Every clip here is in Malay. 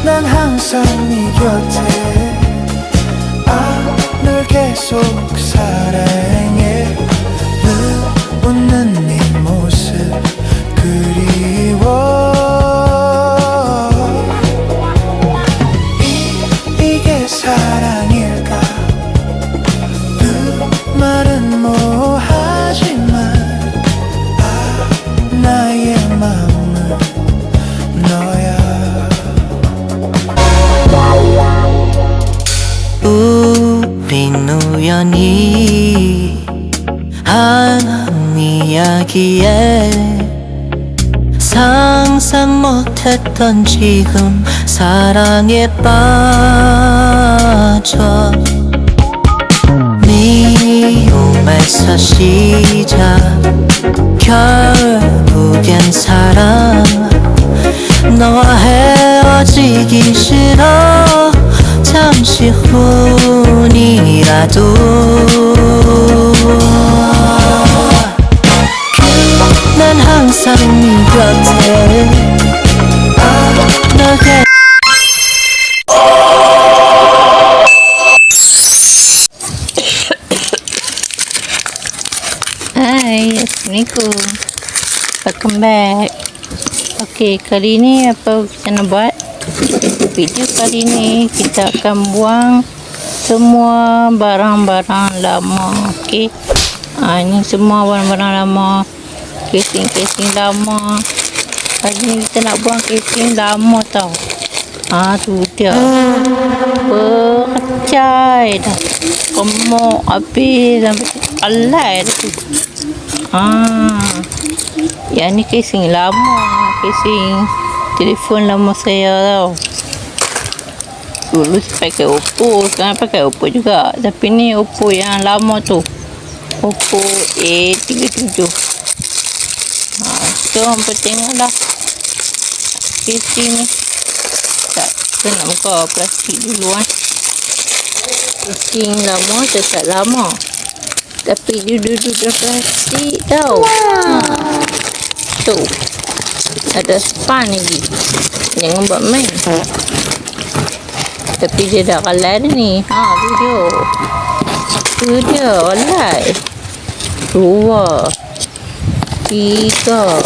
난 항상 네 곁에 널 계속 사랑해 늘 웃는 네 모습 그리워 이게 사랑일까 그 말은 뭐하지만 나의 마음은 너야 우린 우연히 한 이야기에 상상 못했던 지금 사랑에 빠져 미움에서 시작 결국엔 사랑 너와 헤어지기 싫어 잠시 후이라도 난 항상 네 곁에 너의 Hai, Assalamualaikum. Welcome back. Okey, kali ni apa kita nak buat? Video kali ni kita akan buang semua barang-barang lama. Okey. Ini semua barang-barang lama. Casing-casing lama. Kali ni kita nak buang casing lama tau. Tu dia. Berkacai dah. Gemuk habis sampai alai dah tu. Yang ni casing lama. Casing telefon lama saya tau. Dulu saya pakai Oppo. Sekarang pakai Oppo juga. Tapi ni Oppo yang lama tu. Oppo A37. So hampa tengok dah casing ni. Kita nak buka plastik dulu casing lama tetap lama. Tapi dia duduk dalam plastik tau. Tu ada span lagi. Jangan buat main. Tapi dia dah kalai dah ni. Tu dia kalai. 2 3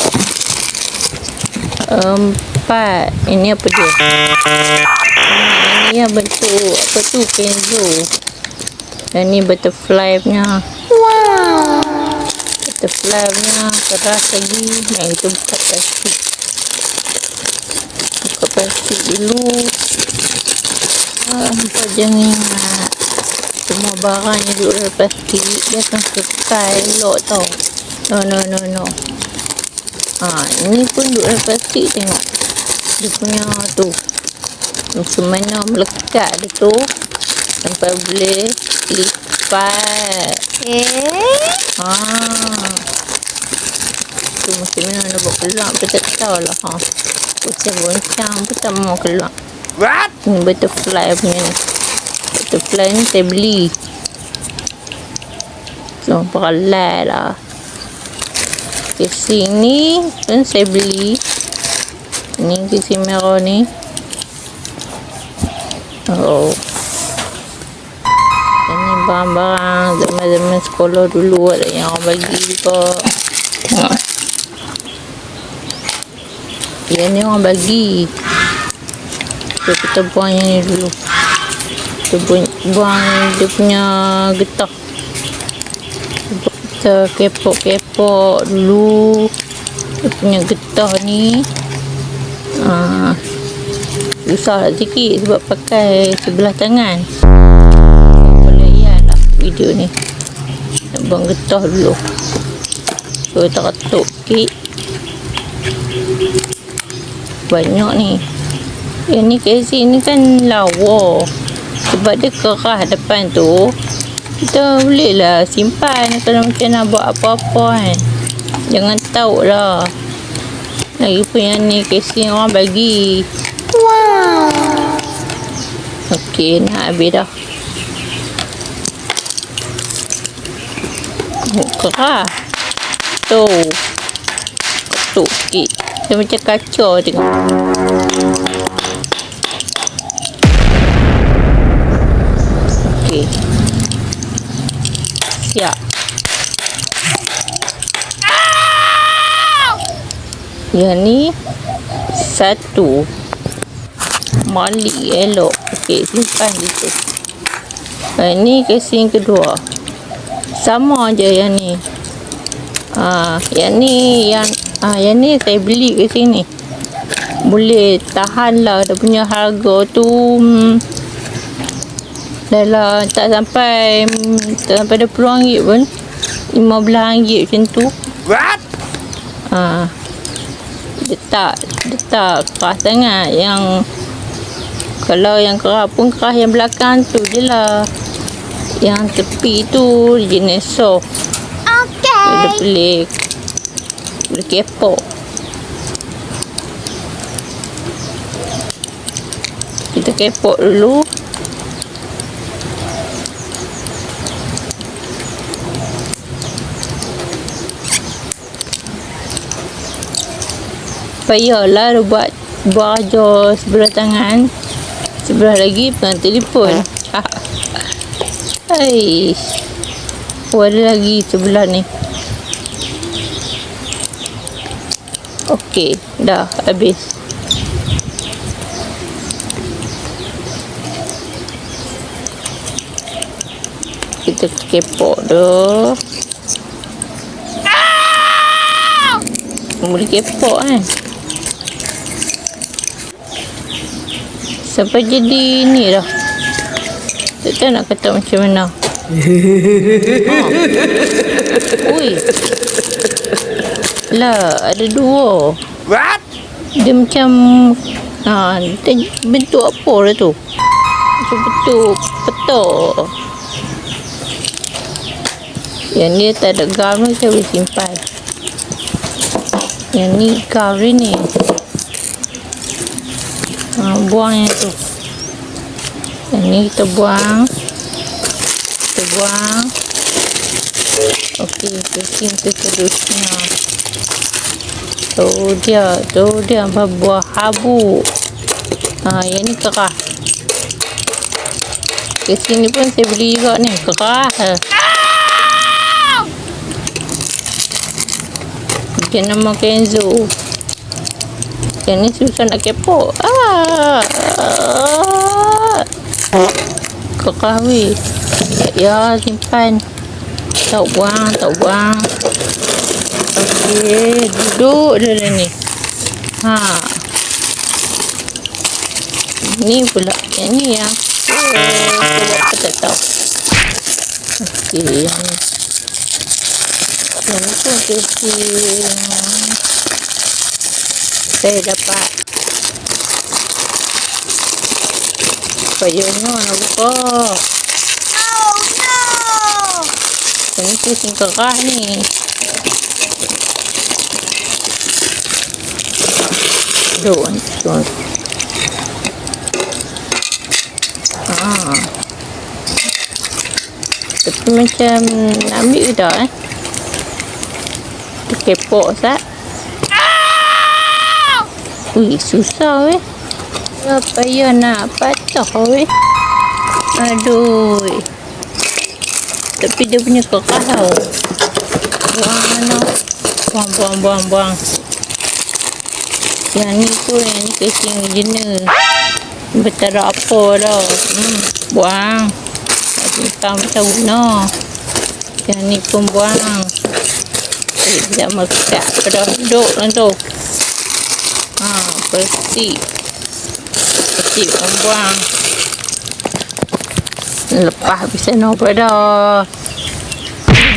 4. Ini apa dia? Ini yang bentuk apa tu, Kenzo. Dan ni butterfly punya. Butterfly punya keras lagi. Yang itu buka plastik. Buka plastik dulu. Nampak jangan ingat. Semua barang yang duduk dalam plastik dia akan kekal elok tau. No. Ini pun duduk dalam plastik, tengok. Dia punya tu. Macam mana melekat dia tu. Sampai boleh lipat. Tu macam mana nak buat keluar pun tak tahu lah. Goncang-goncang pun tak mau keluar. Ni butterfly punya ni. Butterfly ni saya beli. So, peralai lah. Casing ni pun saya beli. Ni casing merah ni. Ini barang-barang zaman-zaman sekolah dulu ada yang orang bagi juga. Tengok. Yang ni orang bagi. So, kita buang yang ni dulu. Kita buang dia punya getah. Kita kepok-kepok dulu dia punya getah ni. Susah lah sikit sebab pakai sebelah tangan. Boleh lah video ni. Nak buang getah dulu. So tak ketuk sikit. Banyak ni. Yang ni casing ni kan lawa. Sebab dia keras depan tu. Kita boleh lah simpan kalau macam nak buat apa-apa kan. Jangan tahu lah. Lagipun yang ni casing orang bagi. Okey, nak habis dah. Keras. Tu. Ketuk sikit. Dia macam kacau tengok. Ya. Yang ni satu. Malik elok. Okey, simpan gitu. Ini casing kedua. Sama je yang ni. Yang ni saya beli casing ni. Boleh tahan lah dia punya harga tu. Dalam tak sampai RM20 pun. RM15 macam tu. What? Dia tak keras sangat. Yang kalau yang keras pun keras yang belakang tu je lah. Yang tepi tu jenis soft. Dia boleh kepok. Kita kepok dulu. Payahlah dia buat aja sebelah tangan. Sebelah lagi pegang telefon. Aish. Ada lagi sebelah ni. Okey, dah habis. Kita kepok dah. Boleh kepok kan. Sampai jadi ni dah. Tak tahu nak kata macam mana. Ui. Lah, ada dua. What? Dia macam dia bentuk apa dah tu? Macam bentuk petok. Yang ni tak ada gam ni, saya boleh simpan. Yang ni gam ni. Buang yang tu. Yang ni kita buang. Okey, casing seterusnya. Tu dia buah habuk. Yang ni keras. Casing ni pun saya beli juga ni, keras. Macam nama Kenzo. Yang ni susah nak kepok. Keras weh. Ya, simpan. Tak buang. Okey, duduk dia dah ni. Ni pula. Yang ni yang buat apa tak tahu. Okey, yang ni. Yang ni pun casing. Saya dapat. Payahnya nak buka. Yang ni casing keras ni. Tuan. Tapi macam nak ambil ke tak Kita kepok sat. Ui, susah weh. Payah nak patah weh. Aduh. Tapi dia punya keras tau. Buang mana. Buang. Yang ni tu, yang ni casing original. Betul apa dah. Buang. Tak simpan betul guna. Yang ni pun buang. Sekejap mekat pada duduk lah tu. Bersih pun buang. Lepas habis apa dah.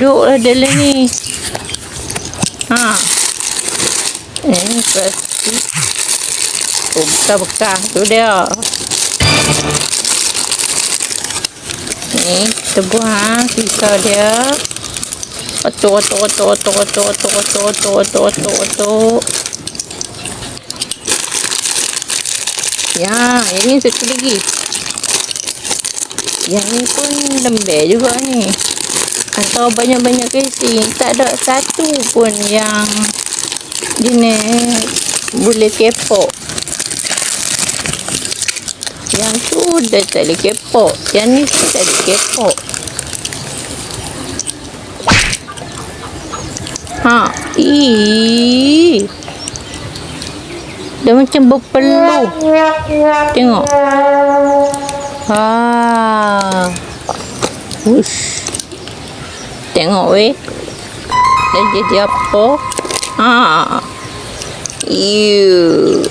Duduklah dalam ni. Ini plastik. Bekas-bekas tu dia. Ni kita buang sisa dia. Otok. Ya, ini satu lagi. Yang ni pun lembek juga ni. Atau banyak-banyak casing. Tak ada satu pun yang jenis boleh kepok. Yang tu dah tak boleh kepok. Yang ni tak boleh kepok. Ha. Dia macam berpeluh. Tengok. Ha. Ush. Tengok weh. Dia jadi apa? Ha. Ew.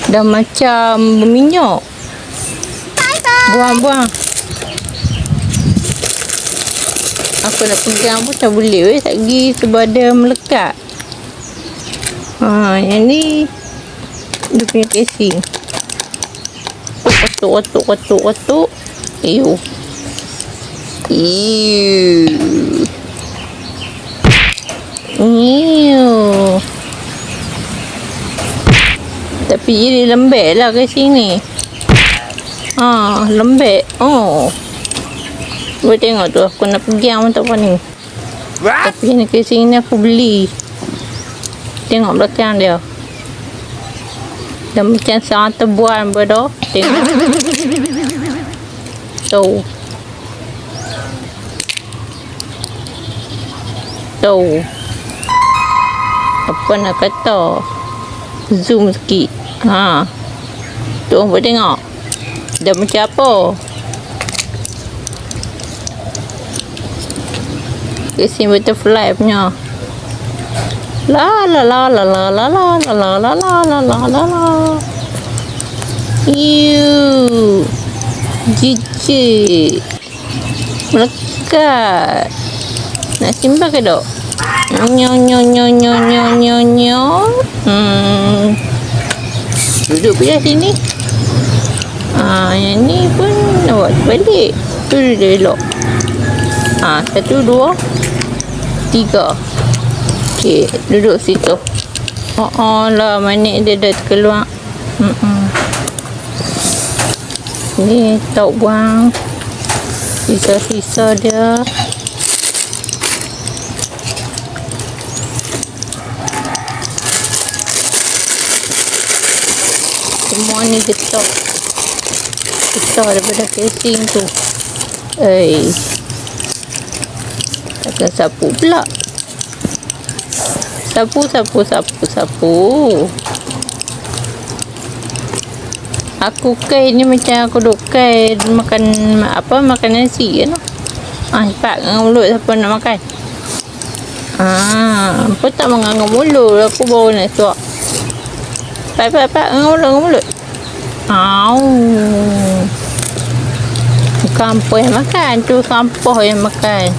Dah macam berminyak. Buang. Aku nak pegang pun tak boleh weh. Tak pergi sebab dia melekat. Yang ni dia punya casing. Kotuk. Ew. Tapi dia lembek lah casing ni. Lembek. Boleh tengok tu. Aku nak pegang pun tak apa ni. Tapi ni casing ni aku beli. Tengok belakang dia. Dah macam sangat tebuan pada. Tengok. Tu. Apa nak kata? Zoom sikit. Tu boleh tengok. Dah macam apa? Casing butterfly punya. La. Jijik. Melekat. Nak simpan ke dok? Nyo. Duduk belah sini. Yang ni pun awak balik. Tu dia elok. 1, 2, 3. Okey, duduk situ. Lah manik dia dah keluar. Ni tak buang. Sisa-sisa dia. Semua ni getah daripada casing tu. Takkan sapu pula. Sapu. Aku kain ni macam aku duk kain makan nasi kan. Cepat dengan mulut siapa nak makan. Apa tak menganggap mulut. Aku baru nak suap. Pak dengan mulut. Bukan apa yang makan. Tu sampah yang makan.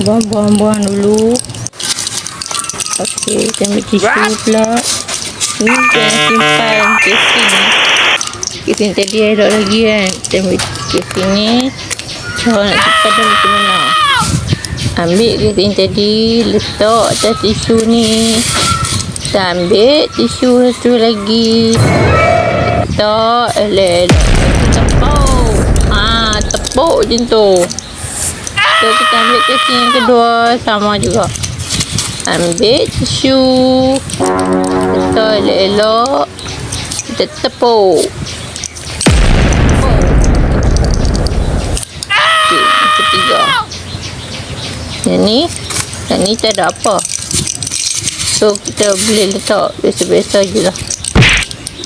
Buang dulu. Okey, kita ambil tisu pula. Ni jangan simpan casing. Casing tadi ada lagi kan. Kita ambil casing ni. Kalau nak simpan dah macam mana. Ambil casing tadi. Letak atas tisu ni. Kita ambil tisu satu lagi. Letak. Tepuk. Tepuk macam tu. So, kita ambil casing yang kedua. Sama juga. Ambil tisu. Letak elok-elok. Kita tepuk. Okey, yang ketiga. Yang ni tak ada apa. So, kita boleh letak biasa-biasa je lah.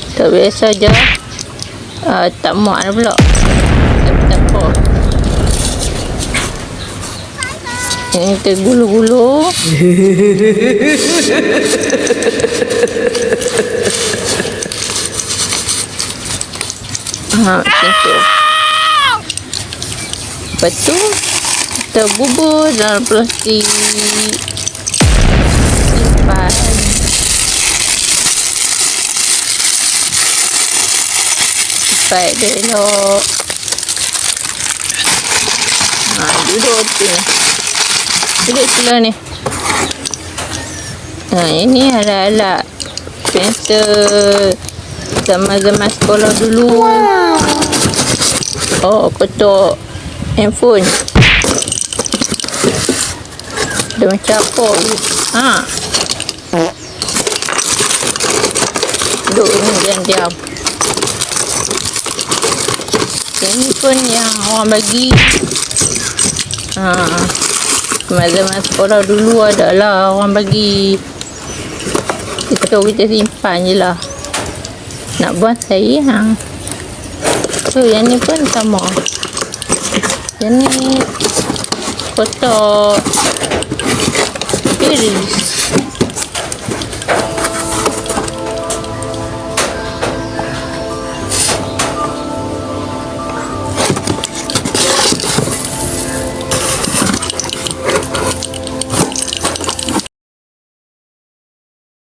Letak biasa je. Tak muak dah pula. Tapi tak apa. Ini kita gulu-gulu. Macam tu. Lepas tu kita bubur dalam plastik. Simpan. Simpan dia elok. Duduk tu. Duduk sebelah ni. Ini alat-alat pensel zaman-zaman sekolah dulu. Kotak handphone. Dia macam apa? duduk ni diam-diam. Yang ni pun yang orang bagi. Masa-masa sekolah dulu adalah orang bagi. Kita simpan je lah. Nak buang sayang. So yang ni pun sama. Yang ni kotak iris.